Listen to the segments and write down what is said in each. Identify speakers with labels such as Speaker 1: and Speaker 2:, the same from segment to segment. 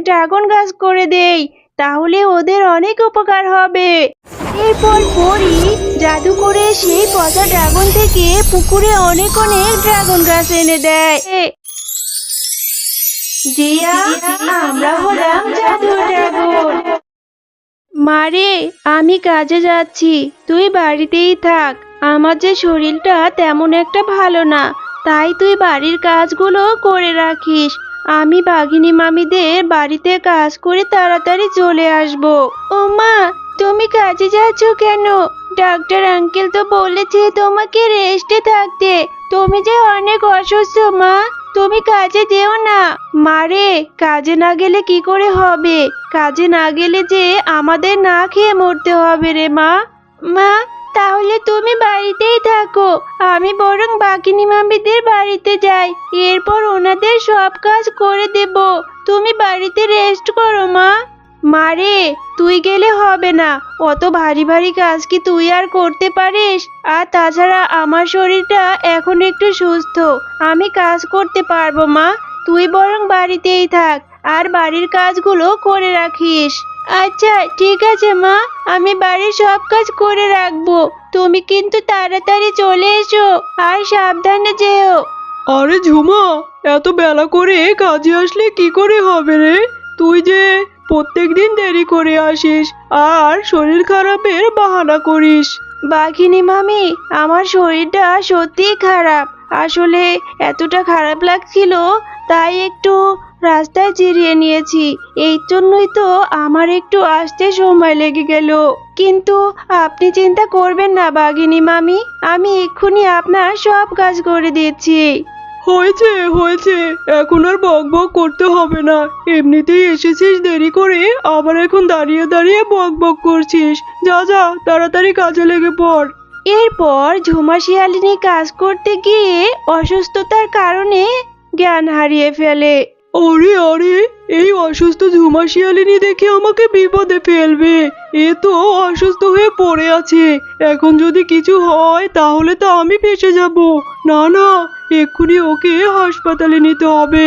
Speaker 1: Dragon গাছ করে দেই, তাহলে ওদের অনেক উপকার হবে। এরপর পরি জাদু করে সেই পচা ড্রাগন থেকে পুকুরে অনেক অনেক ড্রাগন গাছ এনে দেয়। জিয়া, আমরা হলাম জাদুর ড্রাগন। মারে, আমি কাজে যাচ্ছি, তুই বাড়িতেই থাক। আমার যে শরীরটা তেমন একটা ভালো না, তাই তুই বাড়ির কাজগুলো করে রাখিস। আমি বাঘিনী মামিদের বাড়িতে কাজ করে তাড়াতাড়ি চলে আসব। ও মা, তুমি কাজে যাচ্ছ কেন? ডাক্তার আঙ্কেল তো বলেছে তোমাকে রেস্টে থাকতে। তুমি যে অনেক অসুস্থ মা, তুমি কাজে যেও না। মারে, কাজে না গেলে কি করে হবে? কাজে না গেলে যে আমাদের না খেয়ে মরতে হবে রে মা। মা, তাহলে তুমি বাড়িতেই থাকো, আমি বরং বাঘিনী মামিদের বাড়িতে যাই, এরপর ওনাদের সব কাজ করে দেব। তুমি বাড়িতে রেস্ট করো মা। মারে, তুই গেলে হবে না, অত ভারী ভারী কাজ কি তুই আর করতে পারিস? আর তাছাড়া আমার শরীরটা এখন একটু সুস্থ, আমি কাজ করতে পারবো মা। তুই বরং বাড়িতেই থাক আর বাড়ির কাজগুলো করে রাখিস। আচ্ছা ঠিক আছে মা, আমি বাড়ির সব কাজ করে রাখবো। তুমি কিন্তু তাড়াতাড়ি চলে এসো আর সাবধানে যেও।
Speaker 2: আরে ঝুমা, এত বেলা করে কাজে আসলে কি করে হবে রে? তুই যে প্রত্যেকদিন দেরি করে আসিস আর শরীর খারাপের বাহানা করিস।
Speaker 1: বাঘিনী মামি, আমার শরীরটা সত্যিই খারাপ। আসলে এতটা খারাপ লাগছিল, তাই একটু রাস্তায় জিরিয়ে নিয়েছি। এই জন্যই তো আমার একটু আসতে সময় লেগে গেল। কিন্তু আপনি চিন্তা করবেন না বাঘিনী মামি, আমি এক্ষুনি আপনার সব কাজ করে দিচ্ছি।
Speaker 2: হয়েছে হয়েছে, এখন আর বক বক করতে হবে না। এমনিতেই এসেছিস দেরি করে, আবার এখন দাঁড়িয়ে দাঁড়িয়ে বক বক করছিস। যা যা, তাড়াতাড়ি কাজে লেগে পড়।
Speaker 1: এরপর ঝুমা শিয়ালিনী কাজ করতে গিয়ে অসুস্থতার কারণে জ্ঞান হারিয়ে ফেলে।
Speaker 2: আরে আরে, এই অসুস্থ ঝুমা শিয়ালিনী দেখে আমাকে বিপদে ফেলবে। এ তো অসুস্থ হয়ে পড়ে আছে, এখন যদি কিছু হয় তাহলে তো আমি ফেঁসে যাব। না না, এক্ষুনি ওকে হাসপাতালে নিতে হবে।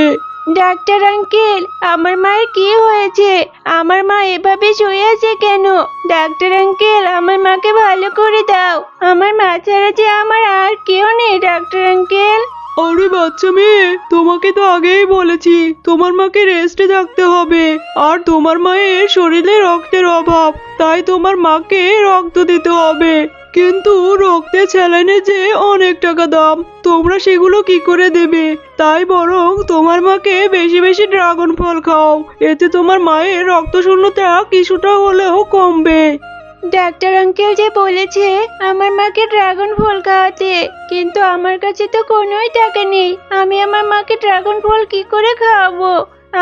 Speaker 1: ডাক্তার আঙ্কেল, আমার মায়ের কি হয়েছে? আমার মা এভাবে শুয়ে আছে কেন? ডাক্তার আঙ্কেল, আমার মাকে ভালো করে দাও। আমার মা ছাড়া যে আমার আর কেউ নেই ডাক্তার আঙ্কেল।
Speaker 2: আরে বাচ্চা মেয়ে, তোমাকে তো আগেই বলেছি তোমার মাকে রেস্টে থাকতে হবে। আর তোমার মায়ের শরীরে রক্তের অভাব, তাই তোমার মাকে রক্ত দিতে হবে। কিন্তু রক্তের স্যালাইনের যে অনেক টাকা দাম, তোমরা সেগুলো কি করে দেবে? তাই বরং তোমার মাকে বেশি বেশি ড্রাগন ফল খাও, এতে তোমার মায়ের রক্ত শূন্যতা কিছুটা হলেও কমবে।
Speaker 1: ডাক্তার আঙ্কেল যে বলেছে আমার মাকে ড্রাগন ফল খাওয়াতে, কিন্তু আমার কাছে তো কোনোই টাকা নেই। আমি আমার মাকে ড্রাগন ফল কি করে খাওয়াবো?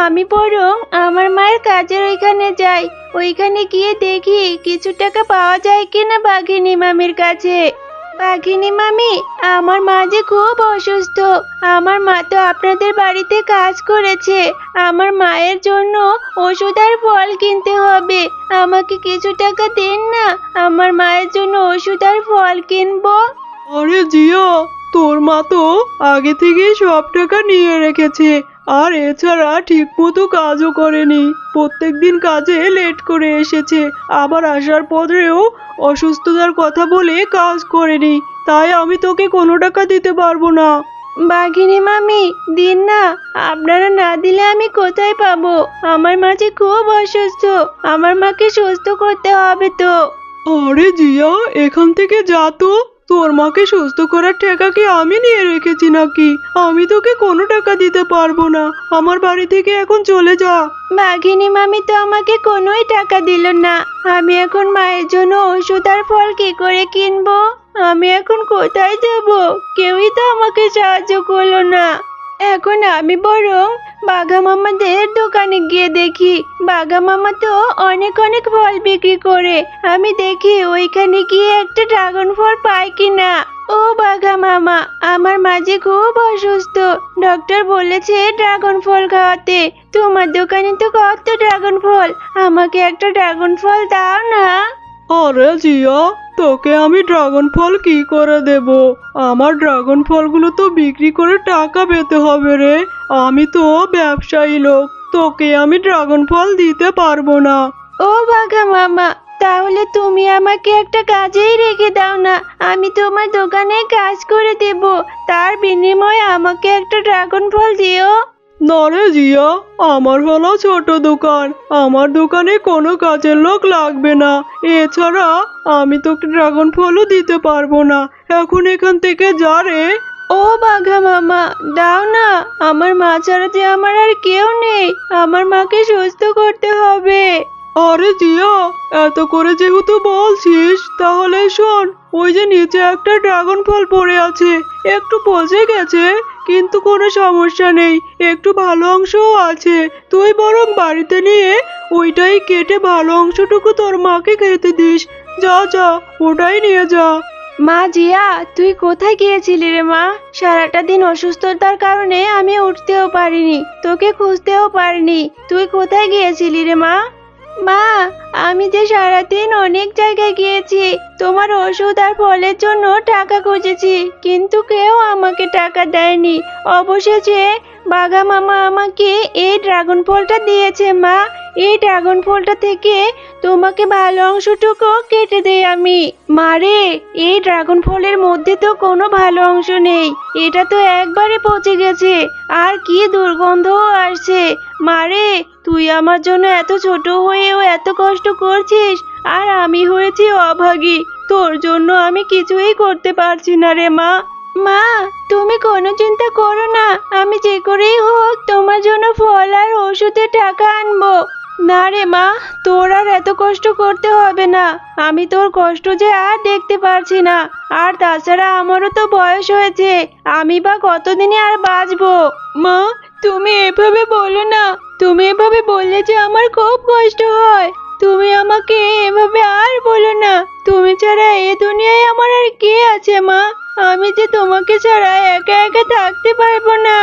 Speaker 1: আমি বরং আমার মায়ের কাজের ওইখানে যাই, ওইখানে গিয়ে দেখি কিছু টাকা পাওয়া যায় কিনা বাঘিনী মামির কাছে। বাঘিনী মামি, আমার মা যে খুব অসুস্থ। আমার মা তো আপনাদের বাড়িতে কাজ করেছে, আমার মায়ের জন্য ওষুধ আর ফল কিনতে হবে। আমাকে কিছু টাকা দিন না, আমার মায়ের জন্য ওষুধ আর ফল কিনবো।
Speaker 2: আরে জিয়া, তোর মা তো আগে থেকে সব টাকা নিয়ে রেখেছে, আর এছাড়া ঠিক মতো কাজও করেনি। প্রত্যেকদিন কাজে লেট করে এসেছে, আবার আসার পরেও অসুস্থতার কথা বলে কাজ করেনি। তাই আমি তোকে কোনো টাকা দিতে পারবো না।
Speaker 1: বাঘিনী মামি, দিন না, আপনারা না দিলে আমি কোথায় পাবো? আমার মা যে খুব অসুস্থ, আমার মাকে সুস্থ করতে হবে তো।
Speaker 2: আরে জিয়া, এখান থেকে যা তো। তোর মাকে সুস্থ করার টাকা কি আমি নিয়ে রেখেছি নাকি? আমি তোকে কোনো টাকা দিতে পারবো না। আমার বাড়ি থেকে এখন চলে যা।
Speaker 1: বাঘিনী মামি তো আমাকে কোনোই টাকা দিল না। আমি এখন মায়ের জন্য ওষুধ আর ফল কি করে কিনবো? আমি এখন কোথায় যাব? কেউই তো আমাকে সাহায্য করলো না। এখন আমি বরং বাঘা মামাদের দোকানে গিয়ে দেখি। বাঘা মামা তো অনেক অনেক ফল বিক্রি করে, আমি দেখি ওইখানে গিয়ে একটা ড্রাগন ফল পাই কিনা। ও বাঘা মামা, আমার মা যে খুব অসুস্থ, ডক্টর বলেছে ড্রাগন ফল খাওয়াতে। তোমার দোকানে তো কত ড্রাগন ফল, আমাকে একটা ড্রাগন ফল দাও না।
Speaker 2: আরে জিয়া, তোকে আমি ড্রাগন ফল কি করে দেব? আমার ড্রাগন ফলগুলো তো বিক্রি করে টাকা পেতে হবে রে। আমি তো ব্যবসায়ী লোক, তোকে আমি ড্রাগন ফল দিতে পারবো না।
Speaker 1: ও বাঘা মামা, তাহলে তুমি আমাকে একটা কাজেই রেখে দাও না, আমি তোমার দোকানে কাজ করে দেব, তার বিনিময়ে আমাকে একটা ড্রাগন ফল দিও।
Speaker 2: না রে জিয়া, আমার হলো ছোট দোকান, আমার দোকানে কোনো কাজের লোক লাগবে না। এছাড়া আমি তোকে ড্রাগন ফলও দিতে পারবো না। এখন এখান থেকে যা রে।
Speaker 1: ও বাঘা মামা, দাও না, আমার মা ছাড়া যে আমার আর কেউ নেই, আমার মাকে সুস্থ করতে হবে।
Speaker 2: আরে জিয়া, এত করে যেহেতু বলছিস তাহলে শোন, ওই যে নিচে একটা ড্রাগন ফল পড়ে আছে, একটু পচে গেছে কিন্তু কোনো সমস্যা নেই, একটু ভালো অংশও আছে। তুই বরং বাড়িতে নিয়ে ওইটাই কেটে ভালো অংশটুকু তোর মাকে খেতে দিস। যা যা, ওটাই নিয়ে যা।
Speaker 1: মা জিয়া, তুই কোথায় গিয়েছিলি রে মা? সারাটা দিন অসুস্থতার কারণে আমি উঠতেও পারিনি, তোকে খুঁজতেও পারিনি, তুই কোথায় গিয়েছিলি রে মা? মা, আমি যে সারাদিন অনেক জায়গায় গিয়েছি, তোমার ওষুধ আর ফলের জন্য টাকা খুঁজেছি, কিন্তু কেউ আমাকে টাকা দেয়নি। অবশেষে বাঘা মামা আমাকে এই ড্রাগন ফলটা দিয়েছে মা। এই ড্রাগন ফলটা থেকে তোমাকে ভালো অংশটুকু কেটে দেই আমি। মারে, এই ড্রাগন ফলের মধ্যে তো কোনো ভালো অংশ নেই, এটা তো একবারে পচে গেছে, আর কি দুর্গন্ধও আসছে। মারে, তুই আমার জন্য এত ছোট হয়েও এত কষ্ট করছিস, আর আমি হয়েছি অভাগী, তোর জন্য আমি কিছুই করতে পারছি না রে মা। মা, তুমি কোনো চিন্তা করো না, আমি যে করেই হোক তোমার জন্য ফল আর ওষুধের টাকা আনবো। না রে মা, তোর আর এত কষ্ট করতে হবে না, আমি তোর কষ্ট যে আর দেখতে পারছি না, আর তাছাড়া আমারও তো বয়স হয়েছে, আমি বা কতদিনই আর বাঁচবো। মা, তুমি এভাবে বলো না, তুমি এভাবে বললে যে আমার খুব কষ্ট হয়। তুমি আমাকে এভাবে আর বলো না, তুমি ছাড়া এ দুনিয়ায় আমার আর কে আছে মা? আমি যে তোমাকে ছাড়া একা একা থাকতে পারবো না।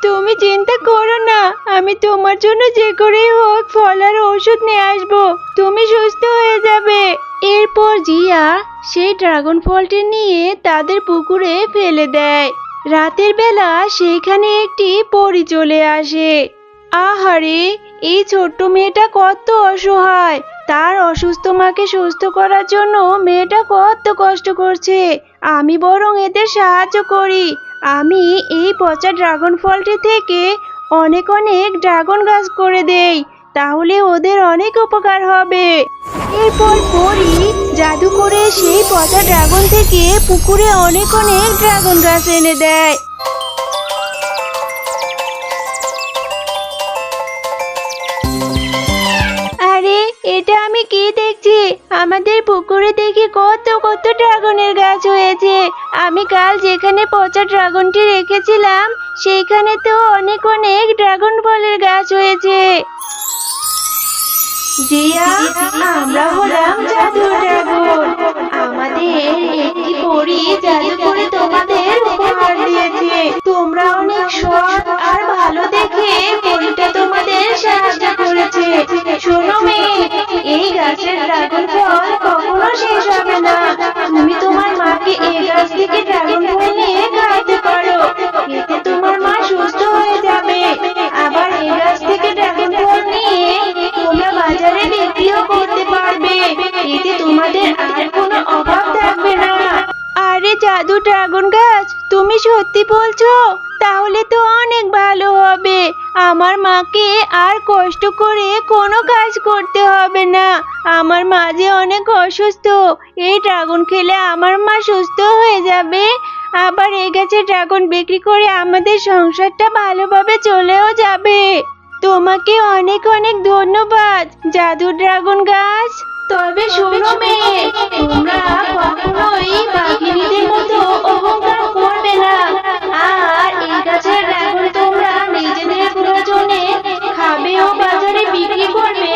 Speaker 1: তুমি চিন্তা করো না, আমি তোমার জন্য যে করেই হোক ফল আর ওষুধ নিয়ে আসবো, তুমি সুস্থ হয়ে যাবে। এরপর জিয়া সেই ড্রাগন ফলটি নিয়ে তাদের পুকুরে ফেলে দেয়। রাতের বেলা সেখানে একটি পরী চলে আসে। আহারে, এই ছোট্ট মেয়েটা কত অসহায়, তার অসুস্থ মাকে সুস্থ করার জন্য মেয়েটা কত কষ্ট করছে। আমি বরং এদের সাহায্য করি, আমি এই পচা ড্রাগন ফলটি থেকে অনেক অনেক ড্রাগন গাছ করে দেই, তাহলে ওদের অনেক উপকার হবে। এরপর পরী জাদু করে সেই পচা ড্রাগন থেকে পুকুরে অনেক অনেক ড্রাগন গাছ এনে দেয়। আরে, এটা আমি কি দেখছি? আমাদের পুকুরে দেখি কত কত ড্রাগনের গাছ হয়েছে। আমি কাল যেখানে পচা ড্রাগনটি রেখেছিলাম সেইখানে তো অনেক অনেক ড্রাগন ফলের গাছ হয়েছে। জিয়া, আমরা হলাম জাদুর ড্রাগন, আমাদের একটি পরী জাদু করে তোমাদের উপহার দিয়েছে। তোমরা অনেক সৎ আর ভালো দেখে পরীটা তোমাদের সাহায্য করেছে। শোনো মেয়ে, এই গাছের ড্রাগন ফল কখনো শেষ হবে না, তুমি তোমার মাকে এই গাছ থেকে ড্রাগন ফল নিয়ে খাওয়াতে পারো, এতে তোমার মা সুস্থ হয়ে যাবে। আবার এই গাছ থেকে ড্রাগন ফল নিয়ে তোমরা বাজারে বিক্রিও করতে পারবে, এতে তোমাদের আর কোনো অভাব থাকবে না। আরে জাদু ড্রাগন গাছ, তুমি সত্যি বলছো? তাহলে তো অনেক ভালো হবে, আমার মাকে আর কষ্ট করে কোনো কাজ করতে হবে না। আমার মা যে অনেক অসুস্থ, এই ড্রাগন খেলে আমার মা সুস্থ হয়ে যাবে, আবার এই গাছের ড্রাগন বিক্রি করে আমাদের সংসারটা ভালোভাবে চলেও যাবে। তোমাকে অনেক অনেক ধন্যবাদ জাদু ড্রাগন গাছ। তবে শোনো মেয়ে, তোমরা কখনোই বাঘিনীদের মতো অহংকার করবে না, আর এই গাছের ড্রাগন তোমরা নিজেদের প্রয়োজনে খাবে ও বাজারে বিক্রি করবে।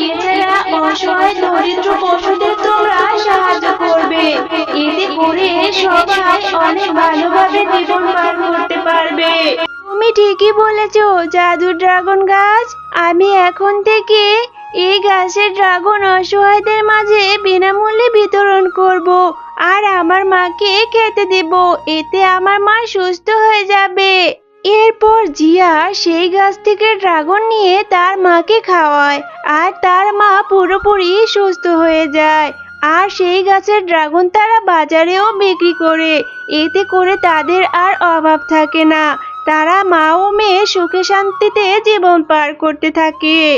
Speaker 1: এছাড়া অসহায় দরিদ্র পশুদের তোমরা সাহায্য করবে, এতে করে সবাই অনেক ভালোভাবে জীবন পার করতে পারবে। তুমি ঠিকই বলেছো জাদু ড্রাগন গাছ, আমি এখন থেকে এই গাছের ড্রাগন অসহায়দের মাঝে বিনামূল্যে বিতরণ করব আর আমার মাকে খেতে দেব, এতে আমার মা সুস্থ হয়ে যাবে। এরপর জিয়া সেই গাছ থেকে ড্রাগন নিয়ে তার মাকে খাওয়ায় আর তার মা পুরোপুরি সুস্থ হয়ে যায়। আর সেই গাছের ড্রাগন তারা বাজারেও বিক্রি করে, এতে করে তাদের আর অভাব থাকে না। তারা মা ও মেয়ে সুখে শান্তিতে জীবন পার করতে থাকে।